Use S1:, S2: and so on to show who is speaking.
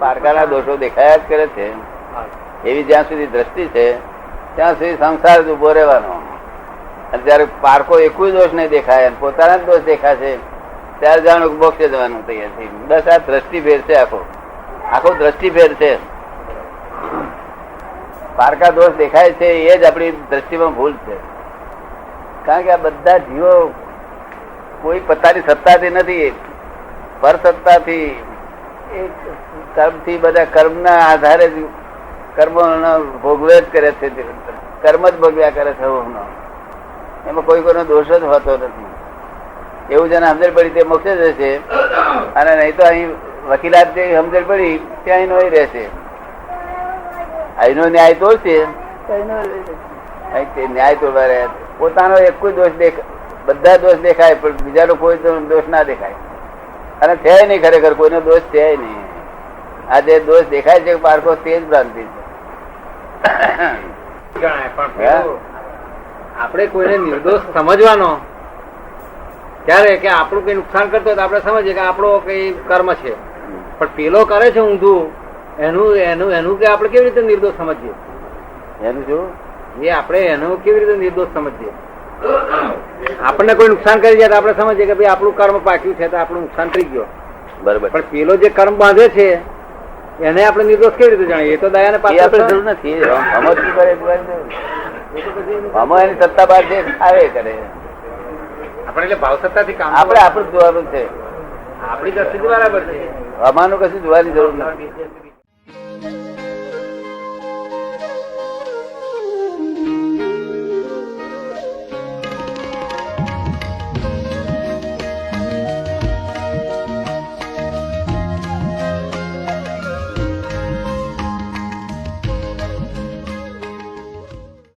S1: પારકાના દોષો દેખાયા જ કરે છે, એવી જ્યાં સુધી દ્રષ્ટિ છે ત્યાં સુધી સંસાર જ ઉભો રહેવાનો. અને જયારે પારકો એકુય દોષ નહીં દેખાય, પોતાના જ દોષ દેખાશે, ત્યારે જાણું મોક્ષે જવાનું તૈયાર થઈ. બસ આ દ્રષ્ટિ ફેર છે, આખો દ્રષ્ટિ ફેર છે. પારકા દોષ દેખાય છે એ જ આપણી દ્રષ્ટિમાં ભૂલ છે. કારણ કે આ બધા જીવો કોઈ પોતાની સત્તાથી નથી, પર સત્તાથી કર્મથી, બધા કર્મના આધારે જ કર્મો ભોગવે જ કરે છે. કર્મ જ ભોગવ્યા કરે છે. એમાં કોઈ કોઈનો દોષ જ હોતો નથી. એવું જેને સમજણ પડી તે મોક્ષે જશે, અને નહીં તો અહીં વકીલાત જે સમજણ પડી ત્યાં અહીંનો રહેશે. અહીંનો ન્યાય તોડશે, ન્યાય તોડવા રહ્યા. પોતાનો એક કોઈ દોષ બધા દોષ દેખાય, પણ બીજાનો કોઈ દોષ ના દેખાય. અને છે નહીં, ખરેખર કોઈનો દોષ છે નહીં. આ જે દોષ દેખાય છે પારકો, તે જ ભ્રાંતિ છે.
S2: આપણે કોઈને નિર્દોષ સમજવાનો ત્યારે કે આપણું કઈ નુકસાન કરતો હોય તો આપણે સમજીએ કે આપણો કઈ કર્મ છે, પણ પેલો કરે છે ઊંધું, એનું કે આપણે કેવી રીતે નિર્દોષ સમજીએ?
S1: એનું શું
S2: એ આપણે એનું કેવી રીતે નિર્દોષ સમજીએ? આપણને કોઈ નુકસાન કરી જાય તો આપણે સમજીએ કે ભાઈ આપણું કર્મ પાક્યું છે તો આપણું નુકસાન થઈ ગયો,
S1: બરોબર.
S2: પણ પેલો જે કર્મ બાંધે છે એને આપણે નિર્દોષ કેવી રીતે જાણીએ? એ તો દયાને પાત્ર
S1: જરૂર નથી. આમાં એની સત્તા બહાર છે, આવે કરે.
S2: આપણે એટલે ભાવ સત્તાથી કામ
S1: આપણે આપણું જોવાનું છે.
S2: આપણી દ્રષ્ટિથી બરાબર છે.
S1: અમાનું કશું જોવાની જરૂર નથી.